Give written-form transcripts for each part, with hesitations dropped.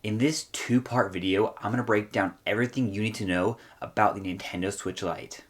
In this two-part video, I'm going to break down everything you need to know about the Nintendo Switch Lite.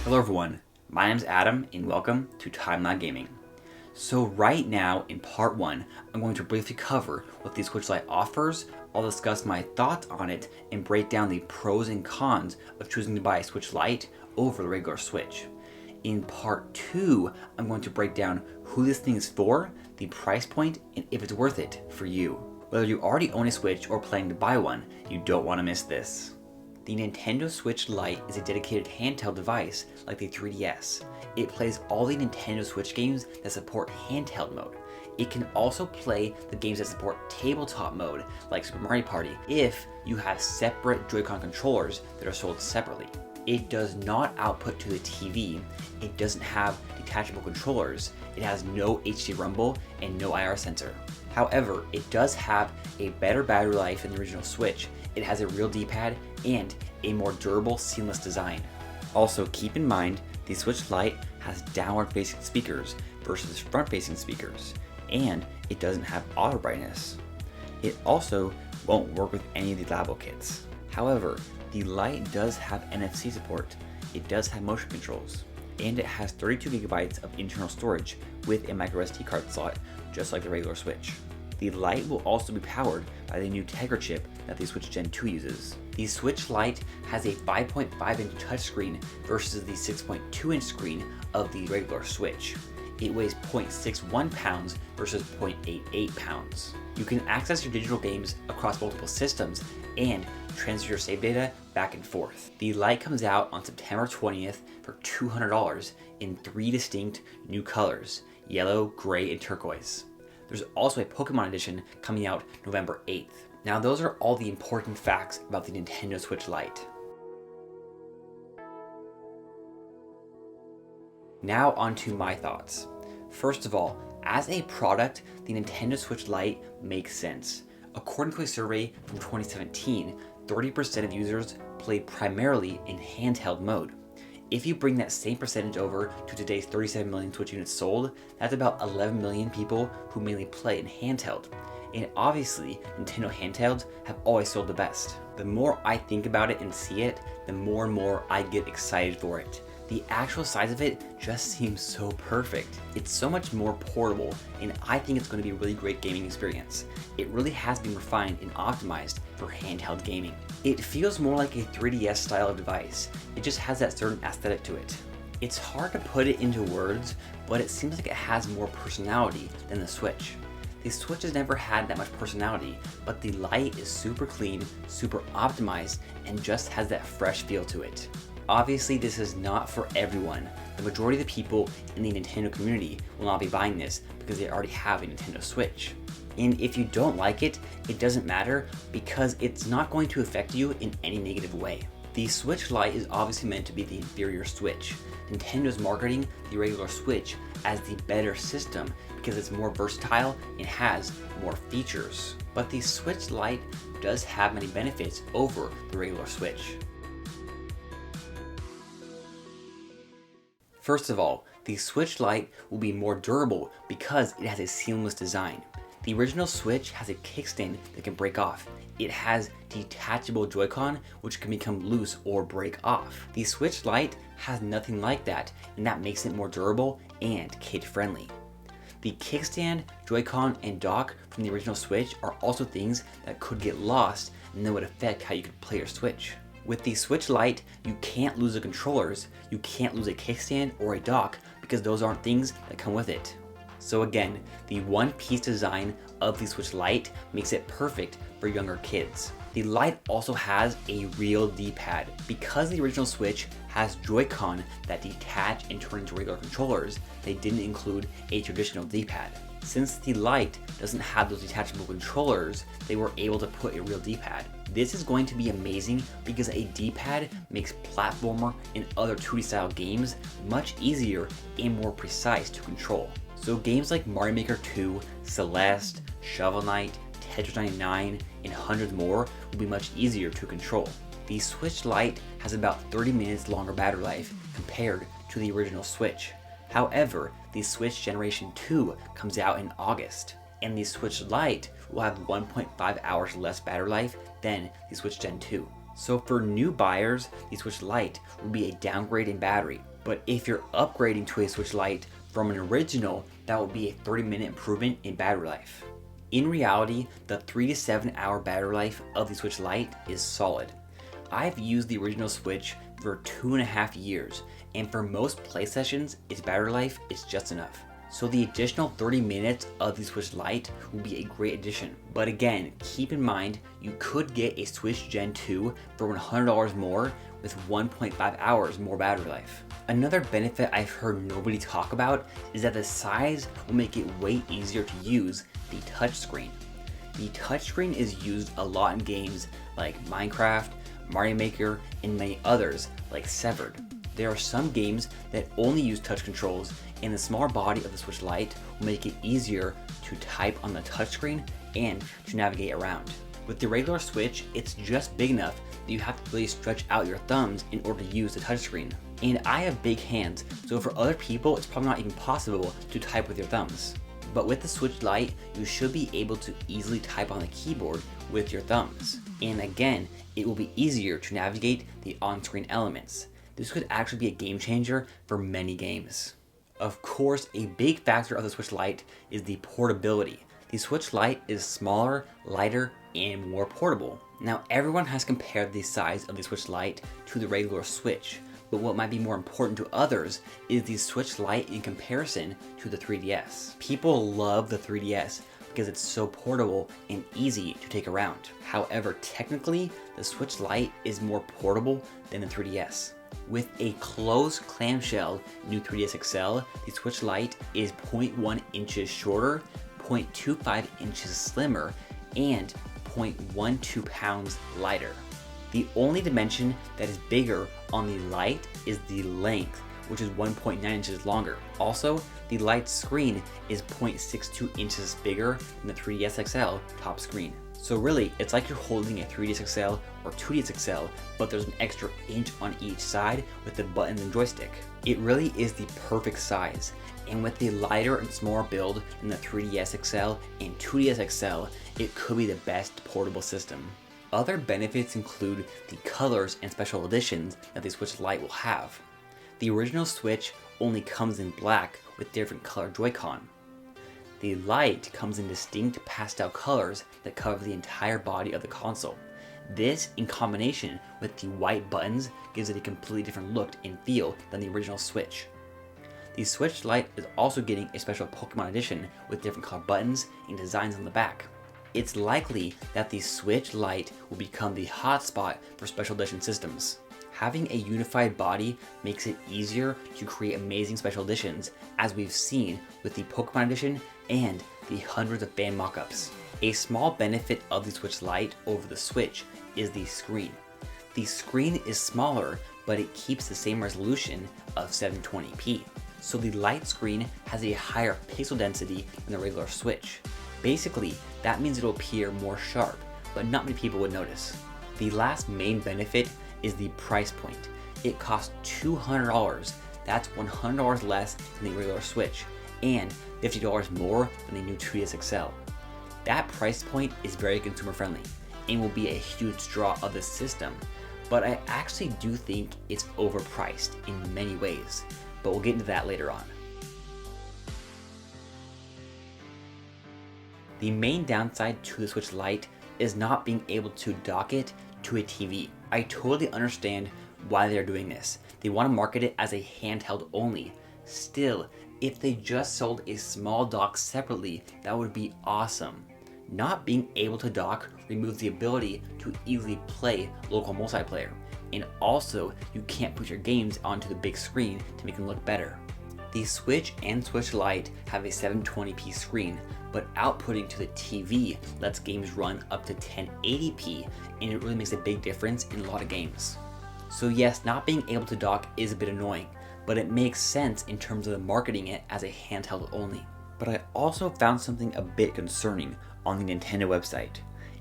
Hello everyone, my name is Adam and welcome to TimeLag Gaming. So right now in part 1, I'm going to briefly cover what the Switch Lite offers. I'll discuss my thoughts on it and break down the pros and cons of choosing to buy a Switch Lite over the regular Switch. In part 2, I'm going to break down who this thing is for, the price point, and if it's worth it for you. Whether you already own a Switch or planning to buy one, you don't want to miss this. The Nintendo Switch Lite is a dedicated handheld device like the 3DS. It plays all the Nintendo Switch games that support handheld mode. It can also play the games that support tabletop mode like Super Mario Party if you have separate Joy-Con controllers that are sold separately. It does not output to the TV, it doesn't have detachable controllers, it has no HD rumble and no IR sensor. However, it does have a better battery life than the original Switch, it has a real D-pad, and a more durable, seamless design. Also, keep in mind, the Switch Lite has downward-facing speakers versus front-facing speakers, and it doesn't have auto brightness. It also won't work with any of the Labo kits. However, the Lite does have NFC support, it does have motion controls, and it has 32 gigabytes of internal storage with a microSD card slot, just like the regular Switch. The Lite will also be powered by the new Tegra chip that the Switch Gen 2 uses. The Switch Lite has a 5.5-inch touchscreen versus the 6.2-inch screen of the regular Switch. It weighs 0.61 pounds versus 0.88 pounds. You can access your digital games across multiple systems and transfer your save data back and forth. The Lite comes out on September 20th for $200 in 3 distinct new colors, yellow, gray, and turquoise. There's also a Pokemon edition coming out November 8th. Now those are all the important facts about the Nintendo Switch Lite. Now onto my thoughts. First of all, as a product, the Nintendo Switch Lite makes sense. According to a survey from 2017, 30% of users play primarily in handheld mode. If you bring that same percentage over to today's 37 million Switch units sold, that's about 11 million people who mainly play in handheld. And obviously, Nintendo handhelds have always sold the best. The more I think about it and see it, the more and more I get excited for it. The actual size of it just seems so perfect. It's so much more portable, and I think it's going to be a really great gaming experience. It really has been refined and optimized for handheld gaming. It feels more like a 3DS style of device. It just has that certain aesthetic to it. It's hard to put it into words, but it seems like it has more personality than the Switch. The Switch has never had that much personality, but the Lite is super clean, super optimized, and just has that fresh feel to it. Obviously, this is not for everyone. The majority of the people in the Nintendo community will not be buying this because they already have a Nintendo Switch. And if you don't like it, it doesn't matter because it's not going to affect you in any negative way. The Switch Lite is obviously meant to be the inferior Switch. Nintendo's marketing the regular Switch as the better system because it's more versatile and has more features. But the Switch Lite does have many benefits over the regular Switch. First of all, the Switch Lite will be more durable because it has a seamless design. The original Switch has a kickstand that can break off. It has detachable Joy-Con which can become loose or break off. The Switch Lite has nothing like that, and that makes it more durable and kid-friendly. The kickstand, Joy-Con, and dock from the original Switch are also things that could get lost and that would affect how you could play your Switch. With the Switch Lite, you can't lose the controllers, you can't lose a kickstand or a dock because those aren't things that come with it. So again, the one-piece design of the Switch Lite makes it perfect for younger kids. The Lite also has a real D-pad. Because the original Switch has Joy-Con that detach and turn into regular controllers, they didn't include a traditional D-pad. Since the Lite doesn't have those detachable controllers, they were able to put a real D-pad. This is going to be amazing because a D-pad makes platformer and other 2D style games much easier and more precise to control. So games like Mario Maker 2, Celeste, Shovel Knight, Tetris 99, and hundreds more will be much easier to control. The Switch Lite has about 30 minutes longer battery life compared to the original Switch. However, the Switch Generation 2 comes out in August, and the Switch Lite will have 1.5 hours less battery life than the Switch Gen 2. So for new buyers, the Switch Lite will be a downgrade in battery, but if you're upgrading to a Switch Lite from an original, that will be a 30-minute improvement in battery life. In reality, the 3 to 7 hour battery life of the Switch Lite is solid. I've used the original Switch for 2.5 years, and for most play sessions, its battery life is just enough. So the additional 30 minutes of the Switch Lite will be a great addition. But again, keep in mind, you could get a Switch Gen 2 for $100 more with 1.5 hours more battery life. Another benefit I've heard nobody talk about is that the size will make it way easier to use the touchscreen. The touchscreen is used a lot in games like Minecraft, Mario Maker, and many others like Severed. There are some games that only use touch controls, and the smaller body of the Switch Lite will make it easier to type on the touchscreen and to navigate around. With the regular Switch, it's just big enough that you have to really stretch out your thumbs in order to use the touchscreen. And I have big hands, so for other people, it's probably not even possible to type with your thumbs. But with the Switch Lite, you should be able to easily type on the keyboard with your thumbs. And again, it will be easier to navigate the on-screen elements. This could actually be a game changer for many games. Of course, a big factor of the Switch Lite is the portability. The Switch Lite is smaller, lighter, and more portable. Now, everyone has compared the size of the Switch Lite to the regular Switch, but what might be more important to others is the Switch Lite in comparison to the 3DS. People love the 3DS because it's so portable and easy to take around. However, technically, the Switch Lite is more portable than the 3DS. With a closed clamshell new 3DS XL, the Switch Lite is 0.1 inches shorter, 0.25 inches slimmer, and 0.12 pounds lighter. The only dimension that is bigger on the Lite is the length, which is 1.9 inches longer. Also, the Lite's screen is 0.62 inches bigger than the 3DS XL top screen. So really, it's like you're holding a 3DS XL or 2DS XL, but there's an extra inch on each side with the buttons and joystick. It really is the perfect size, and with the lighter and smaller build than the 3DS XL and 2DS XL, it could be the best portable system. Other benefits include the colors and special editions that the Switch Lite will have. The original Switch only comes in black with different color Joy-Con. The Lite comes in distinct pastel colors that cover the entire body of the console. This, in combination with the white buttons, gives it a completely different look and feel than the original Switch. The Switch Lite is also getting a special Pokemon edition with different color buttons and designs on the back. It's likely that the Switch Lite will become the hotspot for special edition systems. Having a unified body makes it easier to create amazing special editions, as we've seen with the Pokemon edition and the hundreds of fan mockups. A small benefit of the Switch Lite over the Switch is the screen. The screen is smaller, but it keeps the same resolution of 720p. So the Lite screen has a higher pixel density than the regular Switch. Basically, that means it'll appear more sharp, but not many people would notice. The last main benefit is the price point. It costs $200, that's $100 less than the regular Switch, and $50 more than the new 2DS XL. That price point is very consumer friendly and will be a huge draw of the system, but I actually do think it's overpriced in many ways, but we'll get into that later on. The main downside to the Switch Lite is not being able to dock it to a TV. I totally understand why they're doing this. They want to market it as a handheld only. Still, if they just sold a small dock separately, that would be awesome. Not being able to dock removes the ability to easily play local multiplayer. And also, you can't put your games onto the big screen to make them look better. The Switch and Switch Lite have a 720p screen, but outputting to the TV lets games run up to 1080p, and it really makes a big difference in a lot of games. So yes, not being able to dock is a bit annoying, but it makes sense in terms of marketing it as a handheld only. But I also found something a bit concerning on the Nintendo website.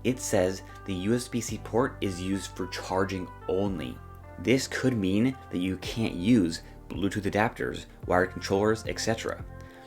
It says the USB-C port is used for charging only. This could mean that you can't use Bluetooth adapters, wired controllers, etc.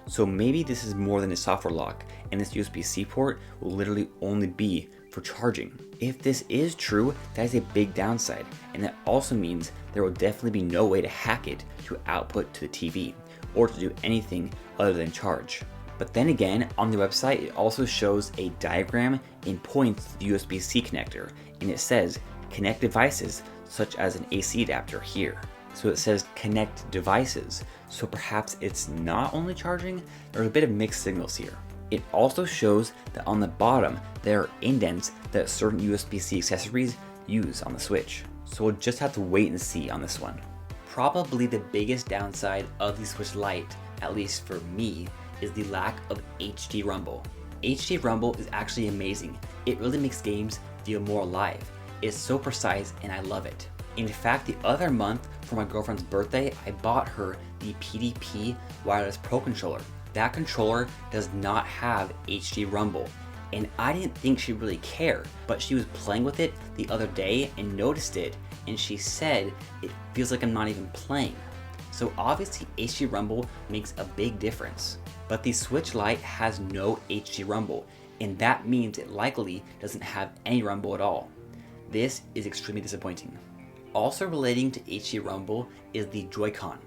So maybe this is more than a software lock, and this USB-C port will literally only be for charging. If this is true, that is a big downside, and that also means there will definitely be no way to hack it to output to the TV, or to do anything other than charge. But then again, on the website, it also shows a diagram and points to the USB-C connector, and it says connect devices such as an AC adapter here. So it says connect devices, so perhaps it's not only charging. There's a bit of mixed signals here. It also shows that on the bottom there are indents that certain USB-C accessories use on the Switch. So we'll just have to wait and see on this one. Probably the biggest downside of the Switch Lite, at least for me, is the lack of HD rumble. HD rumble is actually amazing. It really makes games feel more alive. It's so precise and I love it. In fact, the other month for my girlfriend's birthday, I bought her the PDP Wireless Pro Controller. That controller does not have HD rumble, and I didn't think she'd really care, but she was playing with it the other day and noticed it, and she said it feels like I'm not even playing. So obviously HD rumble makes a big difference. But the Switch Lite has no HD rumble, and that means it likely doesn't have any rumble at all. This is extremely disappointing. Also relating to HD rumble is the Joy-Con.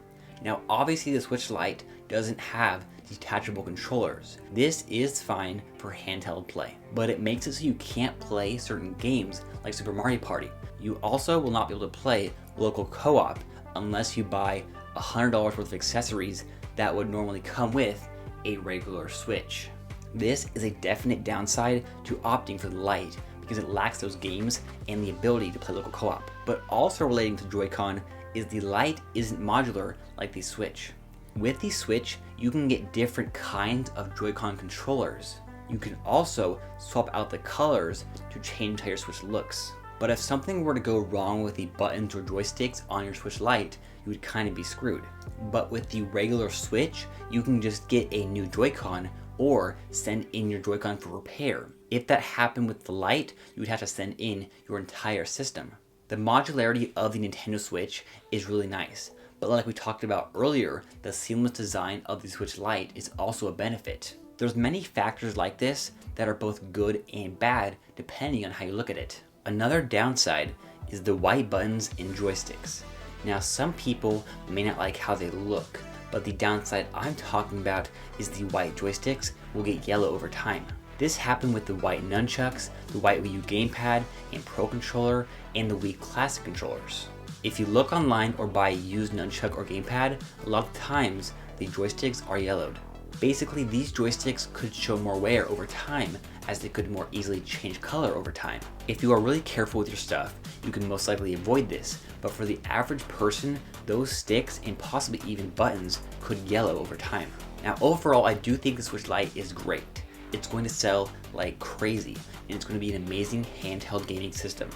Now obviously the Switch Lite doesn't have detachable controllers. This is fine for handheld play, but it makes it so you can't play certain games like Super Mario Party. You also will not be able to play local co-op unless you buy $100 worth of accessories that would normally come with a regular Switch. This is a definite downside to opting for the Lite because it lacks those games and the ability to play local co-op. But also relating to Joy-Con is the Lite isn't modular like the Switch. With the Switch, you can get different kinds of Joy-Con controllers. You can also swap out the colors to change how your Switch looks. But if something were to go wrong with the buttons or joysticks on your Switch Lite, you would kind of be screwed. But with the regular Switch, you can just get a new Joy-Con or send in your Joy-Con for repair. If that happened with the Lite, you would have to send in your entire system. The modularity of the Nintendo Switch is really nice, but like we talked about earlier, the seamless design of the Switch Lite is also a benefit. There's many factors like this that are both good and bad depending on how you look at it. Another downside is the white buttons and joysticks. Now some people may not like how they look, but the downside I'm talking about is the white joysticks will get yellow over time. This happened with the white nunchucks, the white Wii U gamepad and Pro controller, and the Wii Classic controllers. If you look online or buy a used nunchuck or gamepad, a lot of times the joysticks are yellowed. Basically, these joysticks could show more wear over time as they could more easily change color over time. If you are really careful with your stuff, you can most likely avoid this, but for the average person, those sticks and possibly even buttons could yellow over time. Now overall, I do think the Switch Lite is great. It's going to sell like crazy, and it's going to be an amazing handheld gaming system.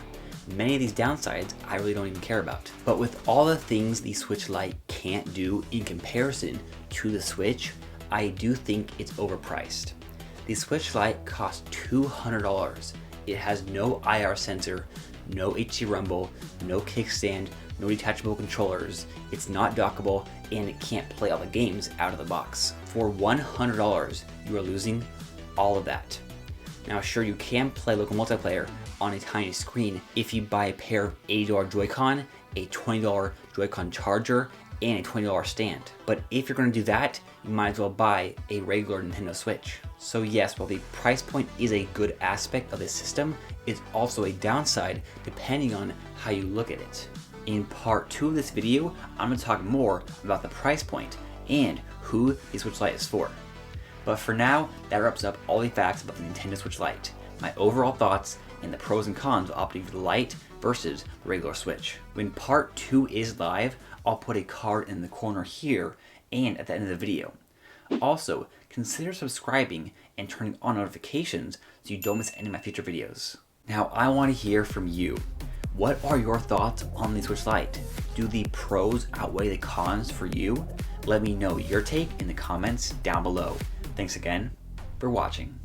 Many of these downsides I really don't even care about. But with all the things the Switch Lite can't do in comparison to the Switch, I do think it's overpriced. The Switch Lite costs $200. It has no IR sensor, no HD rumble, no kickstand, no detachable controllers, it's not dockable, and it can't play all the games out of the box. For $100, you are losing all of that. Now sure, you can play local multiplayer on a tiny screen if you buy a pair of $80 Joy-Con, a $20 Joy-Con charger, and a $20 stand. But if you're going to do that, you might as well buy a regular Nintendo Switch. So yes, while the price point is a good aspect of this system, it's also a downside depending on how you look at it. In part 2 of this video, I'm going to talk more about the price point and who the Switch Lite is for. But for now, that wraps up all the facts about the Nintendo Switch Lite, my overall thoughts, and the pros and cons of opting for the Lite versus the regular Switch. When part 2 is live, I'll put a card in the corner here and at the end of the video. Also, consider subscribing and turning on notifications so you don't miss any of my future videos. Now, I want to hear from you. What are your thoughts on the Switch Lite? Do the pros outweigh the cons for you? Let me know your take in the comments down below. Thanks again for watching.